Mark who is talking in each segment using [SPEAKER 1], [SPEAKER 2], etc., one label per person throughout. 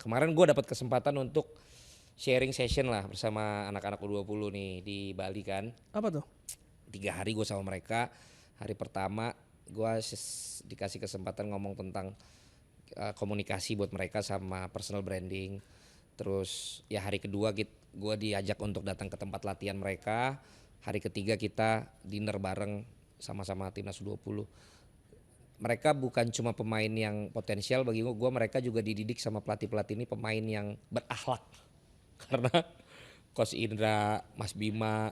[SPEAKER 1] kemarin gue dapat kesempatan untuk sharing session lah bersama anak-anak U20 nih di Bali kan.
[SPEAKER 2] Apa tuh?
[SPEAKER 1] 3 hari gue sama mereka. Hari pertama gue dikasih kesempatan ngomong tentang komunikasi buat mereka sama personal branding. Terus ya hari kedua gue diajak untuk datang ke tempat latihan mereka. Hari ketiga kita dinner bareng sama-sama timnas U20. Mereka bukan cuma pemain yang potensial bagi gue, mereka juga dididik sama pelatih-pelatih ini pemain yang berakhlak. Karena Coach Indra, Mas Bima,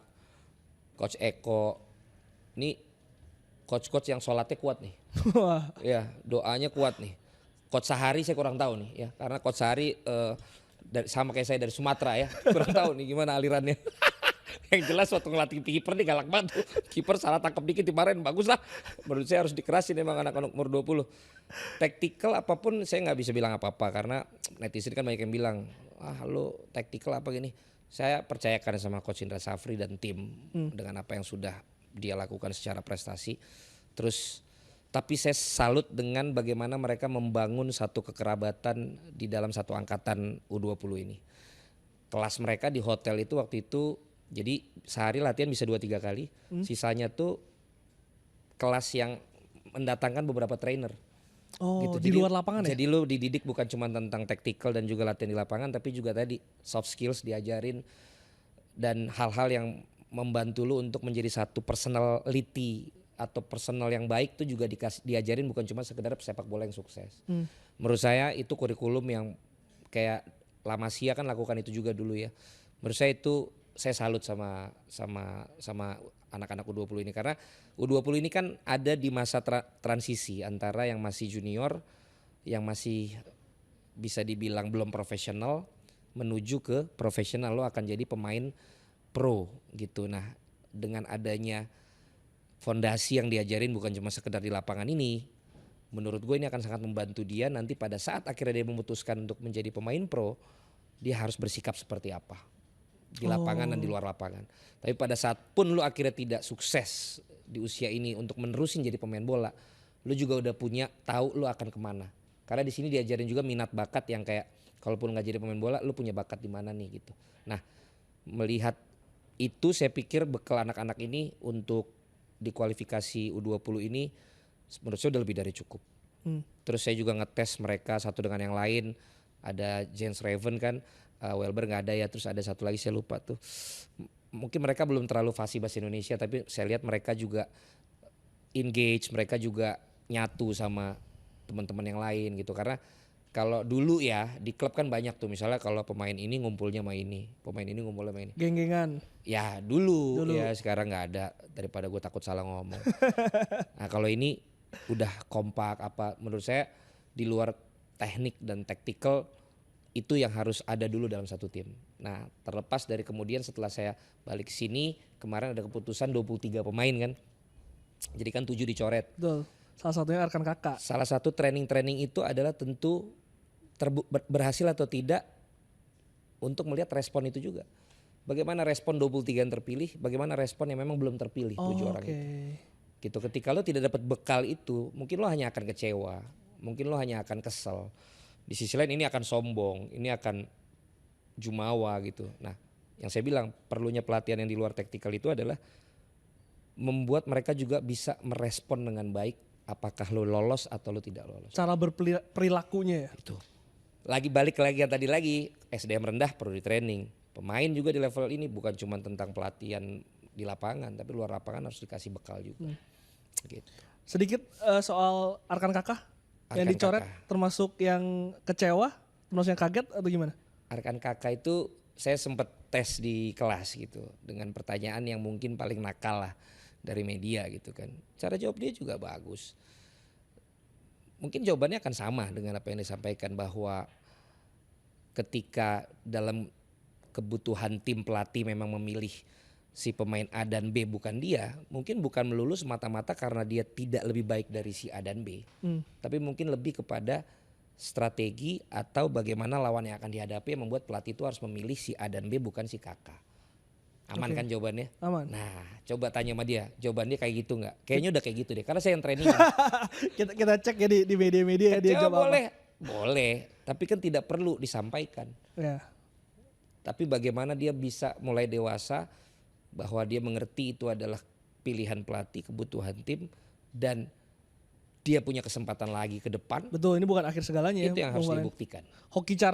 [SPEAKER 1] Coach Eko, ini coach-coach yang sholatnya kuat nih.
[SPEAKER 2] Wah.
[SPEAKER 1] Ya, doanya kuat nih. Coach Sahari saya kurang tahu nih ya, karena Coach Sahari sama kayak saya dari Sumatera ya, kurang tahu nih gimana alirannya. Yang jelas waktu ngelatih kiper nih galak banget tuh. Kiper salah tangkap dikit dimarahin, bagus lah. Menurut saya harus dikerasin emang anak-anak umur 20. Tactical apapun saya nggak bisa bilang apa-apa karena netizen kan banyak yang bilang, ah lo tactical apa gini. Saya percayakan sama Coach Indra Safri dan tim dengan apa yang sudah dia lakukan secara prestasi. Terus tapi saya salut dengan bagaimana mereka membangun satu kekerabatan di dalam satu angkatan U20 ini. Kelas mereka di hotel itu waktu itu jadi sehari latihan bisa 2-3 kali. Sisanya tuh kelas yang mendatangkan beberapa trainer.
[SPEAKER 2] Oh,
[SPEAKER 1] gitu.
[SPEAKER 2] di luar lapangan ya?
[SPEAKER 1] Jadi lu dididik bukan cuma tentang tactical dan juga latihan di lapangan, tapi juga tadi soft skills diajarin dan hal-hal yang membantu lu untuk menjadi satu personality atau personal yang baik tuh juga diajarin bukan cuma sekedar sepak bola yang sukses. Menurut saya itu kurikulum yang kayak La Masia kan lakukan itu juga dulu ya. Menurut saya itu saya salut sama anak-anak U20 ini karena U20 ini kan ada di masa transisi antara yang masih junior, yang masih bisa dibilang belum profesional menuju ke profesional, lo akan jadi pemain pro gitu. Nah, dengan adanya fondasi yang diajarin bukan cuma sekedar di lapangan ini, menurut gue ini akan sangat membantu dia nanti pada saat akhirnya dia memutuskan untuk menjadi pemain pro, dia harus bersikap seperti apa di lapangan dan di luar lapangan. Tapi pada saat pun lu akhirnya tidak sukses di usia ini untuk menerusin jadi pemain bola, lu juga udah punya tahu lu akan kemana. Karena di sini diajarin juga minat bakat yang kayak kalaupun nggak jadi pemain bola, lu punya bakat di mana nih gitu. Nah, melihat itu saya pikir bekal anak-anak ini untuk di kualifikasi U20 ini menurut saya udah lebih dari cukup. Terus saya juga ngetes mereka satu dengan yang lain. Ada James Raven kan, Welber nggak ada ya, terus ada satu lagi saya lupa tuh. Mungkin mereka belum terlalu fasih bahasa Indonesia, tapi saya lihat mereka juga engage, mereka juga nyatu sama teman-teman yang lain gitu. Karena kalau dulu ya di klub kan banyak tuh, misalnya kalau pemain ini ngumpulnya sama ini, pemain ini ngumpulnya sama ini.
[SPEAKER 2] Geng-gengan.
[SPEAKER 1] Ya dulu. Ya sekarang nggak ada, daripada gue takut salah ngomong. Nah kalau ini udah kompak apa, menurut saya di luar teknik dan taktikal itu yang harus ada dulu dalam satu tim. Nah terlepas dari kemudian setelah saya balik ke sini kemarin ada keputusan 23 pemain kan. Jadi kan 7 dicoret.
[SPEAKER 2] Betul. Salah satunya Arkan Kakak.
[SPEAKER 1] Salah satu training itu adalah tentu berhasil atau tidak untuk melihat respon itu juga. Bagaimana respon 23 yang terpilih, bagaimana respon yang memang belum terpilih 7 orang itu. Gitu, ketika lo tidak dapat bekal itu, mungkin lo hanya akan kecewa, mungkin lo hanya akan kesel. Di sisi lain ini akan sombong, ini akan jumawa gitu. Nah, yang saya bilang perlunya pelatihan yang di luar taktikal itu adalah membuat mereka juga bisa merespon dengan baik apakah lo lolos atau lo tidak lolos.
[SPEAKER 2] Cara berperilakunya ya.
[SPEAKER 1] Itu. Balik lagi yang tadi lagi, SDM rendah perlu di training. Pemain juga di level ini bukan cuma tentang pelatihan di lapangan, tapi luar lapangan harus dikasih bekal juga. Gitu.
[SPEAKER 2] Sedikit soal Arkan Kakak yang dicoret, termasuk yang kecewa, termasuk yang kaget atau gimana?
[SPEAKER 1] Arkan Kakak itu saya sempat tes di kelas gitu dengan pertanyaan yang mungkin paling nakal lah dari media gitu kan. Cara jawab dia juga bagus. Mungkin jawabannya akan sama dengan apa yang disampaikan bahwa ketika dalam kebutuhan tim pelatih memang memilih si pemain A dan B bukan dia, mungkin bukan melulu semata-mata karena dia tidak lebih baik dari si A dan B. Tapi mungkin lebih kepada strategi atau bagaimana lawan yang akan dihadapi yang membuat pelatih itu harus memilih si A dan B bukan si Kakak. Aman kan jawabannya?
[SPEAKER 2] Aman.
[SPEAKER 1] Nah coba tanya sama dia, jawabannya kayak gitu nggak? Kayaknya udah kayak gitu deh, karena saya yang training.
[SPEAKER 2] kita cek ya di media-media ya dia jawab
[SPEAKER 1] boleh. Boleh, Tapi kan tidak perlu disampaikan.
[SPEAKER 2] Ya.
[SPEAKER 1] Tapi bagaimana dia bisa mulai dewasa bahwa dia mengerti itu adalah pilihan pelatih, kebutuhan tim, dan dia punya kesempatan lagi ke depan.
[SPEAKER 2] Betul, ini bukan akhir segalanya ya.
[SPEAKER 1] Itu yang harus
[SPEAKER 2] Bung Valen.
[SPEAKER 1] dibuktikan.
[SPEAKER 2] Hoki cara